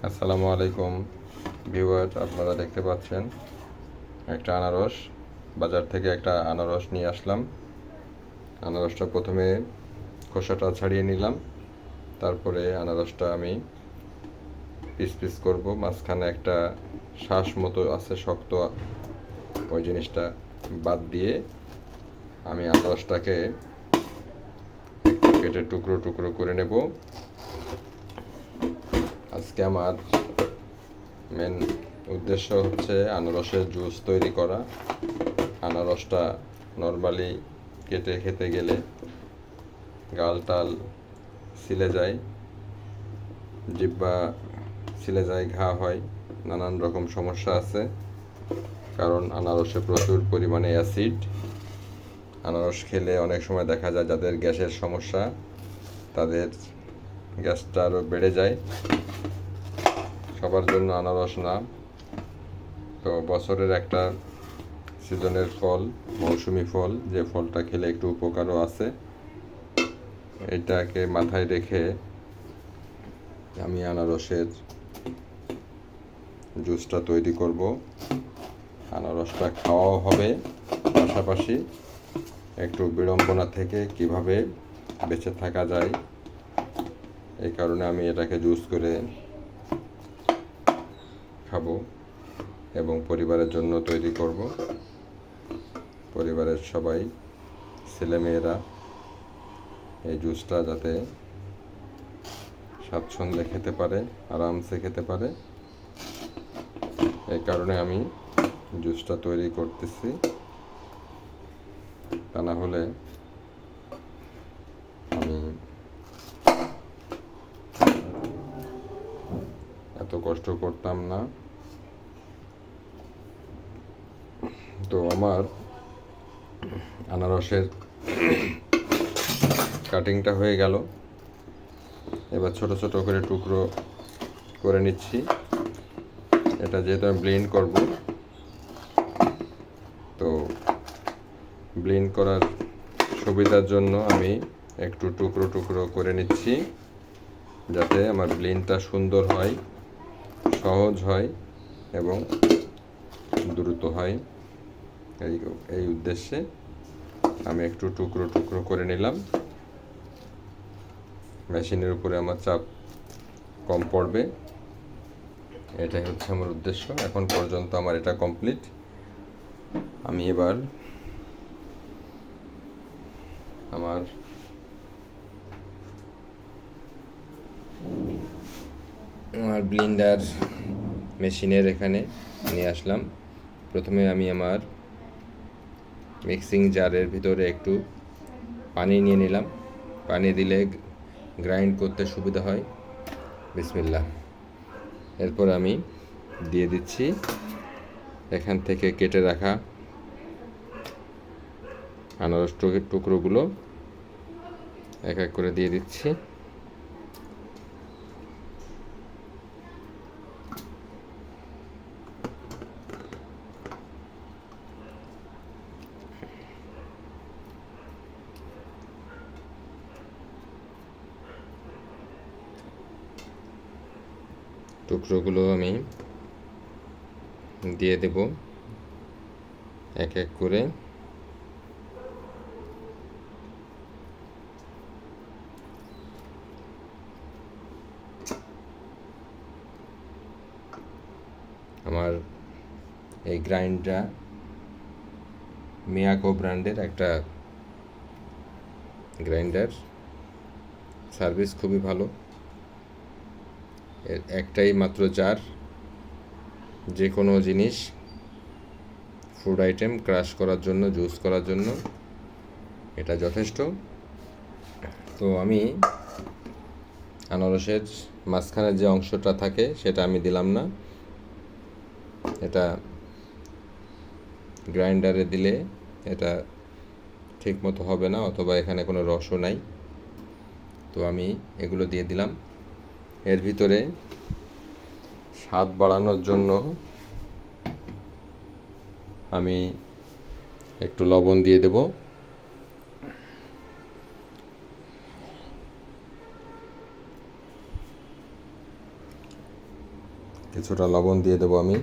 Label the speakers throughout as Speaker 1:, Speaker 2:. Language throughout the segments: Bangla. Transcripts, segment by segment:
Speaker 1: আসসালামু আলাইকুম ভিউয়ার, আপনারা দেখতে পাচ্ছেন একটা আনারস। বাজার থেকে একটা আনারস নিয়ে আসলাম। আনারসটা প্রথমে খোসাটা ছাড়িয়ে নিলাম, তারপরে আনারসটা আমি পিস পিস করব। মাঝখানে একটা শ্বাস মতো আছে শক্ত, ওই জিনিসটা বাদ দিয়ে আমি আনারসটাকে একটু কেটে টুকরো টুকরো করে নেব। আজকে আমার মেন উদ্দেশ্য হচ্ছে আনারসের জুস তৈরি করা। আনারসটা নর্মালি কেটে খেতে গেলে গাল টাল ছিলে যায়, জিহ্বা ছিলে যায়, ঘা হয়, নানান রকম সমস্যা আছে। কারণ আনারসে প্রচুর পরিমাণে অ্যাসিড। আনারস খেলে অনেক সময় দেখা যায় যাদের গ্যাসের সমস্যা, তাদের গ্যাসটা আরও বেড়ে যায়। সবার জন্য আনারস না। তো বছরের একটা সিজনের ফল, মৌসুমি ফল, যে ফলটা খেলে একটু উপকারও আছে, এটাকে মাথায় রেখে আমি আনারসের জুসটা তৈরি করব। আনারসটা খাওয়াও হবে, পাশাপাশি একটু বিড়ম্বনা থেকে কিভাবে বেঁচে থাকা যায়, এই কারণে আমি এটাকে জুস করে খাবো এবং পরিবারের জন্য তৈরি করব। পরিবারের সবাই, ছেলেমেয়েরা এই জুসটা যাতে স্বাচ্ছন্দ্যে খেতে পারে, আরামসে খেতে পারে, এই কারণে আমি জুসটা তৈরি করতেছি। তা না হলে আমি এত কষ্ট করতাম না। তো আমার আনারসের কাটিংটা হয়ে গেল। এবার ছোট ছোট করে টুকরো করে নিচ্ছি। এটা যেহেতু আমি ব্লেন্ড করব, তো ব্লেন্ড করার সুবিধার জন্য আমি একটু টুকরো টুকরো করে নিচ্ছি, যাতে আমার ব্লেন্ডটা সুন্দর হয়, সহজ হয় এবং দ্রুত হয়। এই উদ্দেশ্যে আমি একটু টুকরো টুকরো করে নিলাম। মেশিনের উপরে আমার চাপ কম পড়বে, এটাই হচ্ছে আমার উদ্দেশ্য। এখন পর্যন্ত আমার এটা কমপ্লিট। আমি এবার আমার ব্লেন্ডার মেশিনের এখানে নিয়ে আসলাম। প্রথমে আমি আমার মিক্সিং জারের ভিতরে একটু পানি নিয়ে নিলাম। পানি দিলে গ্রাইন্ড করতে সুবিধা হয়। বিসমিল্লাহ। এরপর আমি দিয়ে দিচ্ছি এখান থেকে কেটে রাখা আনারস টুকরোগুলো, এক এক করে দিয়ে দিচ্ছি। টুকরোগুলো আমি দিয়ে দেব এক এক করে। আমার এই গ্রাইন্ডার মিয়াকো ব্র্যান্ডের একটা গ্রাইন্ডার, সার্ভিস খুবই ভালো। এর একটাই মাত্র জার, যে কোনো জিনিস, ফুড আইটেম ক্রাশ করার জন্য, জুস করার জন্য এটা যথেষ্ট। তো আমি আনারসের মাঝখানের যে অংশটা থাকে সেটা আমি দিলাম না। এটা গ্রাইন্ডারে দিলে এটা ঠিক মতো হবে না, অথবা এখানে কোনো রসও নাই। তো আমি এগুলো দিয়ে দিলাম। এর ভিতরে স্বাদ বাড়ানোর জন্য আমি একটু লবণ দিয়ে দেব। কিছুটা লবণ দিয়ে দেবো আমি।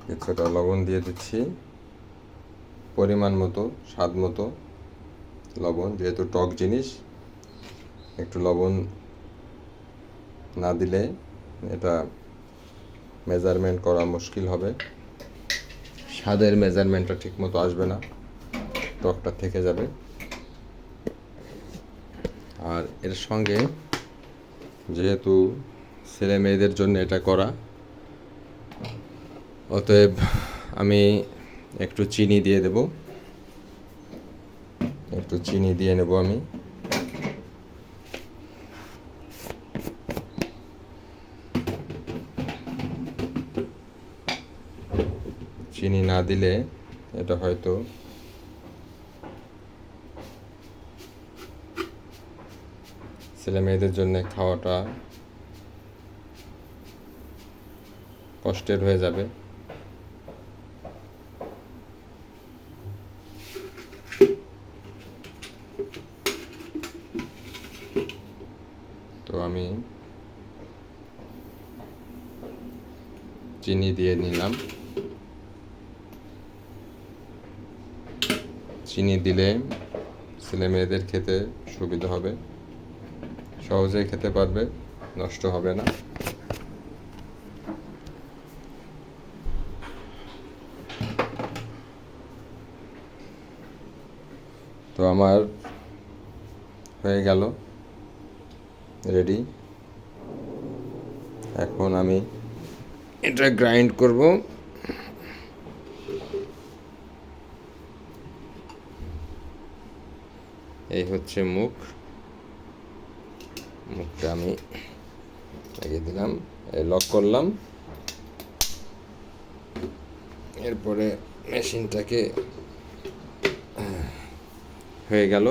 Speaker 1: কিছুটা লবণ দিয়ে দিচ্ছি, পরিমাণ মতো, স্বাদ মতো লবণ, যেহেতু টক জিনিস একটু লবণ না দিলে এটা মেজারমেন্ট করা মুশকিল হবে, স্বাদের মেজারমেন্টটা ঠিক মতো আসবে না, টকটা থেকে যাবে। আর এর সঙ্গে যেহেতু ছেলে মেয়েদের জন্য এটা করা, অতএব আমি একটু চিনি দিয়ে দেব, একটু চিনি দিয়ে নেব আমি। চিনি না দিলে এটা হয়তো ছেলে মেয়েদের জন্য খাওয়াটা কষ্টের হয়ে যাবে। তো আমি চিনি দিয়ে নিলাম। চিনি দিলে ছেলে মেয়েদের খেতে সুবিধা হবে, সহজেই খেতে পারবে, নষ্ট হবে না। তো আমার হয়ে গেল রেডি। এখন আমি এটা গ্রাইন্ড করব। এই হচ্ছে মুখটা আমি লাগিয়ে দিলাম, লক করলাম। এরপরে মেশিনটাকে হয়ে গেল।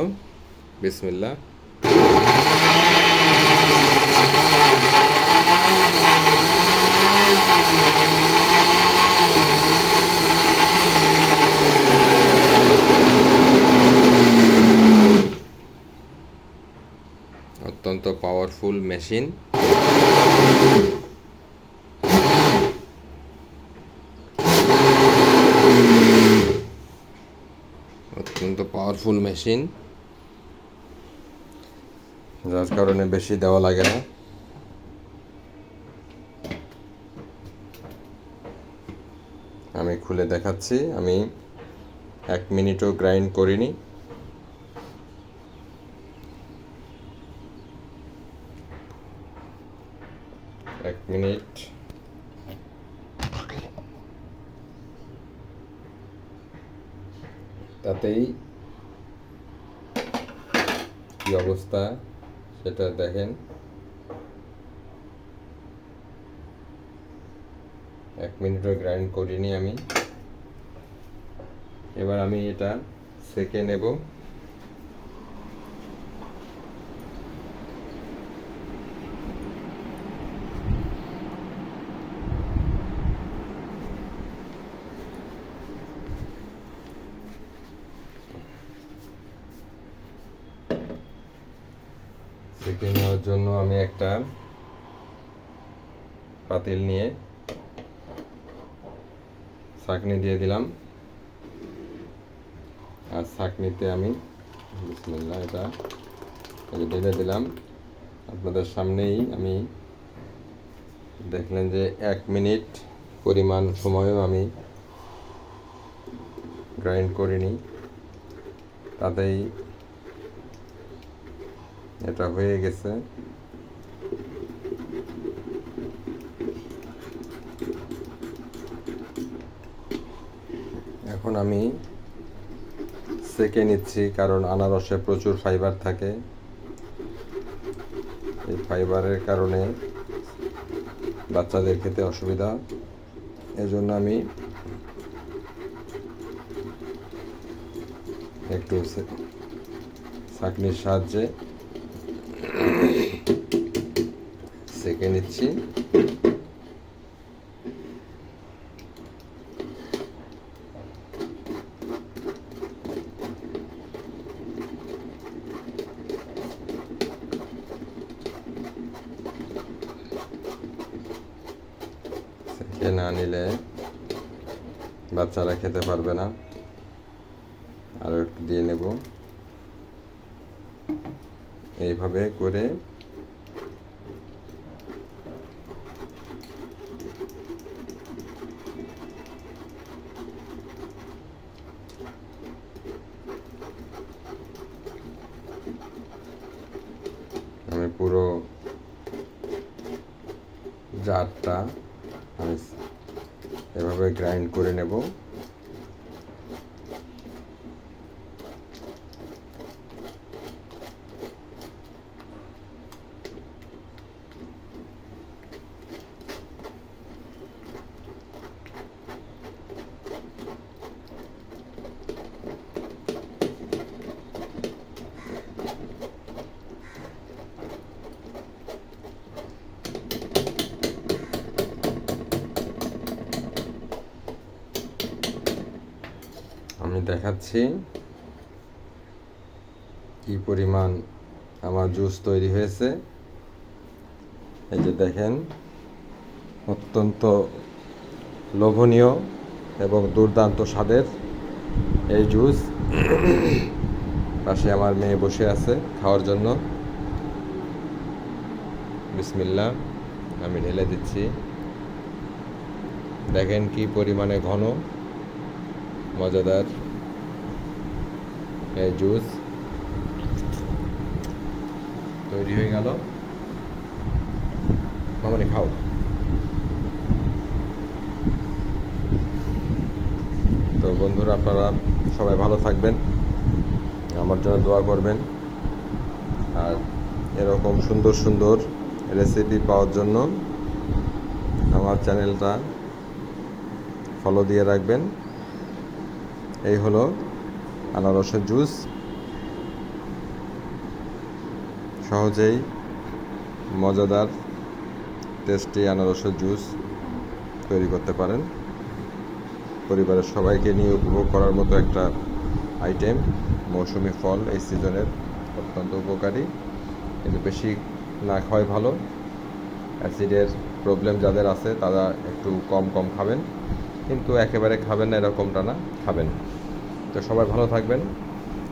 Speaker 1: বিসমিল্লাহ। অত্যন্ত পাওয়ারফুল মেশিন। অত্যন্ত পাওয়ারফুল মেশিন, যার কারণে বেশি দেওয়া লাগে না। আমি খুলে দেখাচ্ছি, আমি 1 মিনিটও গ্রাইন্ড করিনি। এক মিনিট। তাতেই কি অবস্থা সেটা দেখেন। 1 মিনিটও গ্রাইন্ড করিনি আমি। এবার আমি এটা সেকে নেব। সেকে নেওয়ার জন্য আমি একটা পাতিল নিয়ে ছাঁকনি দিয়ে দিলাম। আর ছাঁকনিতে আমি বিসমিল্লাহ এটা ঢেলে দিলাম। আপনাদের সামনেই আমি দেখলেন যে 1 মিনিট পরিমাণ সময়ও আমি গ্রাইন্ড করিনি, তাতেই এটা হয়ে গেছে। এখন আমি সেকে নিচ্ছি, কারণ আনারসে প্রচুর ফাইবার থাকে। এই ফাইবারের কারণে বাচ্চাদের খেতে অসুবিধা, এজন্য আমি একটু ছাঁকনির সাহায্যে সেকে নিচ্ছি। কেটে না নিলে বাচ্চারা খেতে পারবে না। আরও একটু দিয়ে নেব। এইভাবে করে আমি পুরো জারটা আমি এভাবে গ্রাইন্ড করে নেব। আমি দেখাচ্ছি কি পরিমাণ আমার জুস তৈরি হয়েছে। এই যে দেখেন, অত্যন্ত লোভনীয় এবং দুর্দান্ত স্বাদের এই জুস। পাশে আমার মেয়ে বসে আছে খাওয়ার জন্য। বিসমিল্লাহ, আমি ঢেলে দিচ্ছি। দেখেন কি পরিমাণে ঘন, মজাদার এই জুস তৈরি হয়ে গেল। মামনি খাও। তো বন্ধুরা, আপনারা সবাই ভালো থাকবেন, আমার জন্য দোয়া করবেন। আর এরকম সুন্দর সুন্দর রেসিপি পাওয়ার জন্য আমার চ্যানেলটা ফলো দিয়ে রাখবেন। এই হলো আনারসের জুস। সহজেই মজাদার টেস্টি আনারসের জুস তৈরি করতে পারেন। পরিবারের সবাইকে নিয়ে উপভোগ করার মতো একটা আইটেম। মৌসুমি ফল এই সিজনের অত্যন্ত উপকারী, কিন্তু বেশি না খাওয়াই ভালো। অ্যাসিডের প্রবলেম যাদের আছে তারা একটু কম কম খাবেন, কিন্তু একেবারে খাবেন না এরকমটা না, খাবেন। তো সবাই ভালো থাকবেন।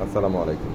Speaker 1: আসসালামু আলাইকুম।